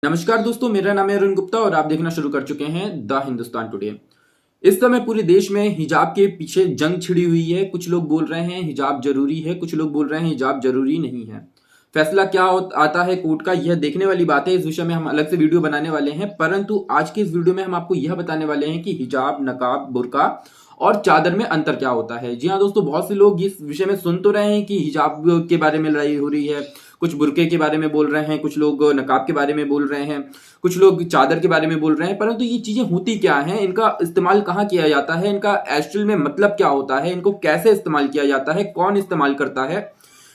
नमस्कार दोस्तों, मेरा नाम है अरुण गुप्ता और आप देखना शुरू कर चुके हैं द हिंदुस्तान टुडे। इस समय पूरे देश में हिजाब के पीछे जंग छिड़ी हुई है। कुछ लोग बोल रहे हैं हिजाब जरूरी है, कुछ लोग बोल रहे हैं हिजाब जरूरी नहीं है। फैसला क्या आता है कोर्ट का, यह देखने वाली बात है। इस विषय में हम अलग से वीडियो बनाने वाले हैं, परंतु आज के इस वीडियो में हम आपको यह बताने वाले हैं कि हिजाब, नकाब, बुर्का और चादर में अंतर क्या होता है। जी हाँ दोस्तों, बहुत से लोग इस विषय में सुन तो रहे हैं कि हिजाब के बारे में लड़ाई हो रही है, कुछ बुर्के के बारे में बोल रहे हैं, कुछ लोग नकाब के बारे में बोल रहे हैं, कुछ लोग चादर के बारे में बोल रहे हैं, परंतु ये चीजें होती क्या हैं, इनका इस्तेमाल कहाँ किया जाता है, इनका एक्चुअल में मतलब क्या होता है, इनको कैसे इस्तेमाल किया जाता है, कौन इस्तेमाल करता है।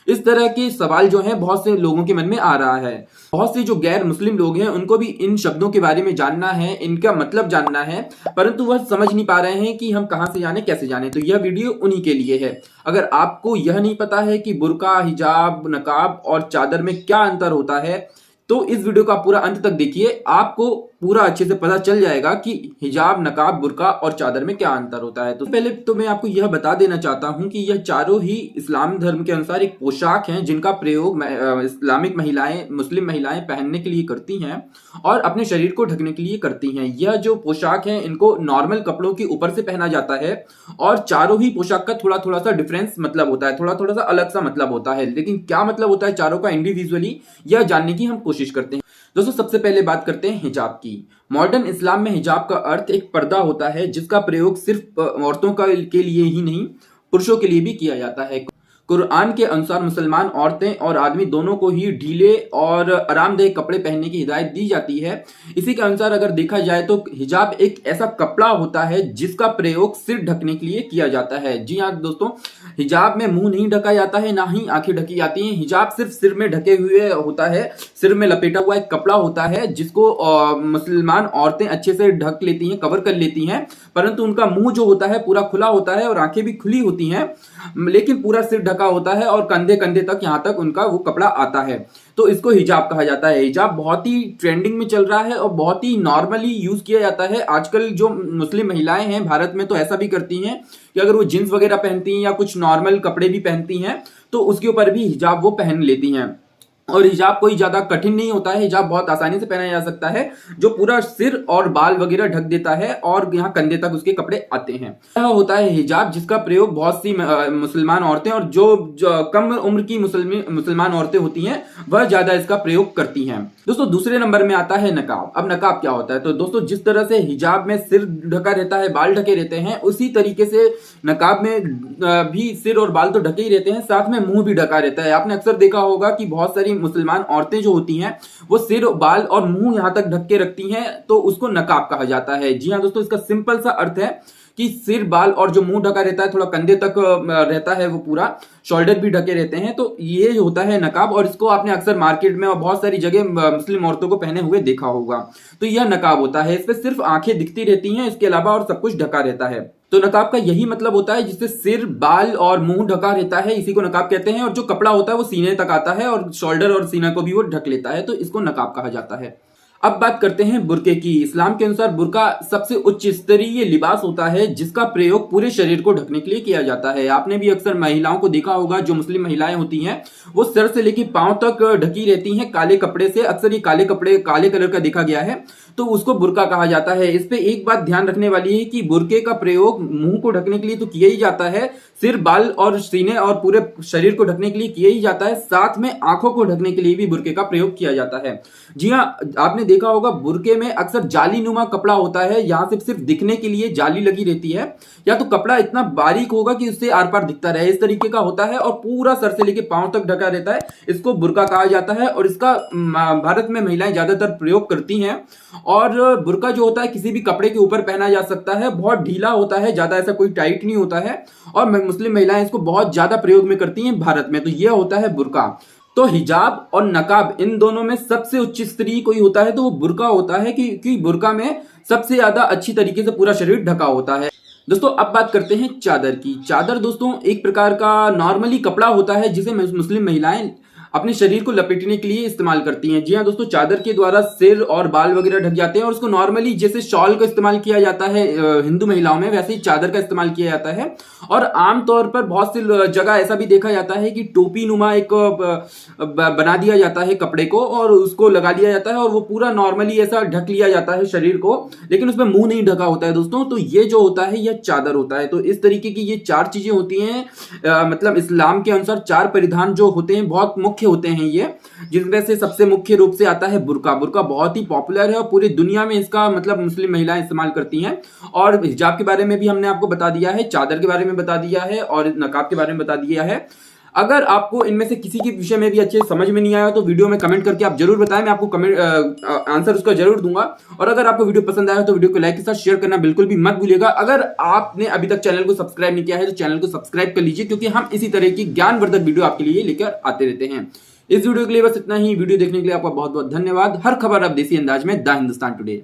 इस तरह के सवाल जो है बहुत से लोगों के मन में आ रहा है। बहुत से जो गैर मुस्लिम लोग हैं उनको भी इन शब्दों के बारे में जानना है, इनका मतलब जानना है, परंतु वह समझ नहीं पा रहे हैं कि हम कहां से जाने, कैसे जाने। तो यह वीडियो उन्हीं के लिए है। अगर आपको यह नहीं पता है कि बुर्का, हिजाब, नकाब और चादर में क्या अंतर होता है, तो इस वीडियो का पूरा अंत तक देखिए, आपको पूरा अच्छे से पता चल जाएगा कि हिजाब, नकाब, बुर्का और चादर में क्या अंतर होता है। तो पहले तो मैं आपको यह बता देना चाहता हूं कि यह चारों ही इस्लाम धर्म के अनुसार एक पोशाक हैं जिनका प्रयोग इस्लामिक महिलाएं, मुस्लिम महिलाएं पहनने के लिए करती हैं और अपने शरीर को ढकने के लिए करती हैं। यह जो पोशाक है इनको नॉर्मल कपड़ों के ऊपर से पहना जाता है और चारों ही पोशाक का थोड़ा थोड़ा सा डिफरेंस मतलब होता है, थोड़ा थोड़ा सा अलग सा मतलब होता है। लेकिन क्या मतलब होता है चारों का इंडिविजुअली, यह जानने की हम कोशिश करते हैं। दोस्तों, सबसे पहले बात करते हैं हिजाब की। मॉडर्न इस्लाम में हिजाब का अर्थ एक पर्दा होता है जिसका प्रयोग सिर्फ औरतों के लिए ही नहीं, पुरुषों के लिए भी किया जाता है। कुरान के अनुसार मुसलमान औरतें और आदमी दोनों को ही ढीले और आरामदायक कपड़े पहनने की हिदायत दी जाती है। इसी के अनुसार अगर देखा जाए तो हिजाब एक ऐसा कपड़ा होता है जिसका प्रयोग सिर ढकने के लिए किया जाता है। जी हाँ दोस्तों, हिजाब में मुंह नहीं ढका जाता है, ना ही आंखें ढकी जाती हैं। हिजाब सिर्फ सिर में ढके हुए होता है, सिर में लपेटा हुआ एक कपड़ा होता है जिसको मुसलमान औरतें अच्छे से ढक लेती हैं, कवर कर लेती हैं, परंतु उनका मुंह जो होता है पूरा खुला होता है और आंखें भी खुली होती हैं, लेकिन पूरा सिर ढका होता है और कंधे कंधे तक, यहां तक उनका वो कपड़ा आता है। तो इसको हिजाब कहा जाता है। हिजाब बहुत ही ट्रेंडिंग में चल रहा है और बहुत ही नॉर्मली यूज किया जाता है। आजकल जो मुस्लिम महिलाएं हैं भारत में तो ऐसा भी करती हैं कि अगर वो जींस वगैरह पहनती हैं या कुछ नॉर्मल कपड़े भी पहनती हैं तो उसके ऊपर भी हिजाब वो पहन लेती हैं। और हिजाब कोई ज्यादा कठिन नहीं होता है, हिजाब बहुत आसानी से पहना जा सकता है, जो पूरा सिर और बाल वगैरह ढक देता है और यहाँ कंधे तक उसके कपड़े आते हैं। यह होता है हिजाब जिसका प्रयोग बहुत सी मुसलमान औरतें और जो कम उम्र की मुसलमान औरतें होती हैं वह ज्यादा इसका प्रयोग करती हैं। दोस्तों, दूसरे नंबर में आता है नकाब। अब नकाब क्या होता है? तो दोस्तों, जिस तरह से हिजाब में सिर ढका रहता है, बाल ढके रहते हैं, उसी तरीके से नकाब में भी सिर और बाल तो ढके ही रहते हैं, साथ में मुंह भी ढका रहता है। आपने अक्सर देखा होगा कि बहुत सारी मुसलमान औरतें जो होती हैं वो सिर, बाल और मुंह यहां तक ढक के रखती हैं, तो उसको नकाब कहा जाता है। जी हाँ दोस्तों, इसका सिंपल सा अर्थ है कि सिर, बाल और जो मुंह ढका रहता है, थोड़ा कंधे तक रहता है, वो पूरा शोल्डर भी ढके रहते हैं, तो ये होता है नकाब। और इसको आपने अक्सर मार्केट में और बहुत सारी जगह मुस्लिम औरतों को पहने हुए देखा होगा। तो यह नकाब होता है। इस पे सिर्फ आंखें दिखती रहती हैं, इसके अलावा और सब कुछ ढका रहता है। तो नकाब का यही मतलब होता है जिससे सिर, बाल और मुंह ढका रहता है, इसी को नकाब कहते हैं। और जो कपड़ा होता है वो सीने तक आता है और शोल्डर और सीना को भी वो ढक लेता है, तो इसको नकाब कहा जाता है। अब बात करते हैं बुर्के की। इस्लाम के अनुसार बुर्का सबसे उच्च स्तरीय लिबास होता है जिसका प्रयोग पूरे शरीर को ढकने के लिए किया जाता है। आपने भी अक्सर महिलाओं को देखा होगा, जो मुस्लिम महिलाएं होती हैं वो सर से लेकर पांव तक ढकी रहती हैं काले कपड़े से। अक्सर ये काले कपड़े, काले कलर का देखा गया है, तो उसको बुर्का कहा जाता है। इस पे एक बात ध्यान रखने वाली है कि बुर्के का प्रयोग मुंह को ढकने के लिए तो किया ही जाता है, सिर, बाल और सीने और पूरे शरीर को ढकने के लिए किया ही जाता है, साथ में आंखों को ढकने के लिए भी बुर्के का प्रयोग किया जाता है। जी हाँ, आपने देखा होगा बुर्के में अक्सर जाली नुमा कपड़ा होता है, यहां से सिर्फ दिखने के लिए जाली लगी रहती है, या तो कपड़ा इतना बारीक होगा कि उससे आर पार दिखता रहे, इस तरीके का होता है और पूरा सर से लेकर पांव तक ढका रहता है। इसको बुर्का कहा जाता है और इसका भारत में महिलाएं ज्यादातर प्रयोग करती हैं। और बुर्का जो होता है किसी भी कपड़े के ऊपर पहना जा सकता है, बहुत ढीला होता है, ज्यादा ऐसा कोई टाइट नहीं होता है, और मुस्लिम महिलाएं इसको बहुत ज्यादा प्रयोग में करती हैं भारत में। तो यह होता है बुर्का। तो हिजाब और नकाब, इन दोनों में सबसे उच्च स्तरीय कोई होता है तो वो बुर्का होता है, क्योंकि बुर्का में सबसे ज्यादा अच्छी तरीके से पूरा शरीर ढका होता है। दोस्तों, अब बात करते हैं चादर की। चादर दोस्तों एक प्रकार का नॉर्मली कपड़ा होता है जिसे मुस्लिम महिलाएं अपने शरीर को लपेटने के लिए इस्तेमाल करती हैं। जी हाँ दोस्तों, चादर के द्वारा सिर और बाल वगैरह ढक जाते हैं और उसको नॉर्मली जैसे शॉल का इस्तेमाल किया जाता है हिंदू महिलाओं में, वैसे ही चादर का इस्तेमाल किया जाता है। और आमतौर पर बहुत सी जगह ऐसा भी देखा जाता है कि टोपी नुमा एक बना दिया जाता है कपड़े को और उसको लगा दिया जाता है और वो पूरा नॉर्मली ऐसा ढक लिया जाता है शरीर को, लेकिन उसमें मुंह नहीं ढका होता है दोस्तों। तो ये जो होता है यह चादर होता है। तो इस तरीके की ये चार चीजें होती हैं, मतलब इस्लाम के अनुसार चार परिधान जो होते हैं बहुत मुख्य होते हैं ये, जिनमें से सबसे मुख्य रूप से आता है बुर्का। बुर्का बहुत ही पॉपुलर है और पूरी दुनिया में इसका मतलब मुस्लिम महिलाएं इस्तेमाल करती हैं। और हिजाब के बारे में भी हमने आपको बता दिया है, चादर के बारे में बता दिया है और नकाब के बारे में बता दिया है। अगर आपको इनमें से किसी के विषय में भी अच्छे समझ में नहीं आया तो वीडियो में कमेंट करके आप जरूर बताएं, मैं आपको कमेंट आंसर उसका जरूर दूंगा। और अगर आपको वीडियो पसंद आया तो वीडियो को लाइक के साथ शेयर करना बिल्कुल भी मत भूलिएगा। अगर आपने अभी तक चैनल को सब्सक्राइब नहीं किया है तो चैनल को सब्सक्राइब कर लीजिए, क्योंकि हम इसी तरह की ज्ञानवर्धक वीडियो आपके लिए लेकर आते रहते हैं। इस वीडियो के लिए बस इतना ही। वीडियो देखने के लिए आपका बहुत बहुत धन्यवाद। हर खबर आप देसी अंदाज में द हिंदुस्तान टुडे।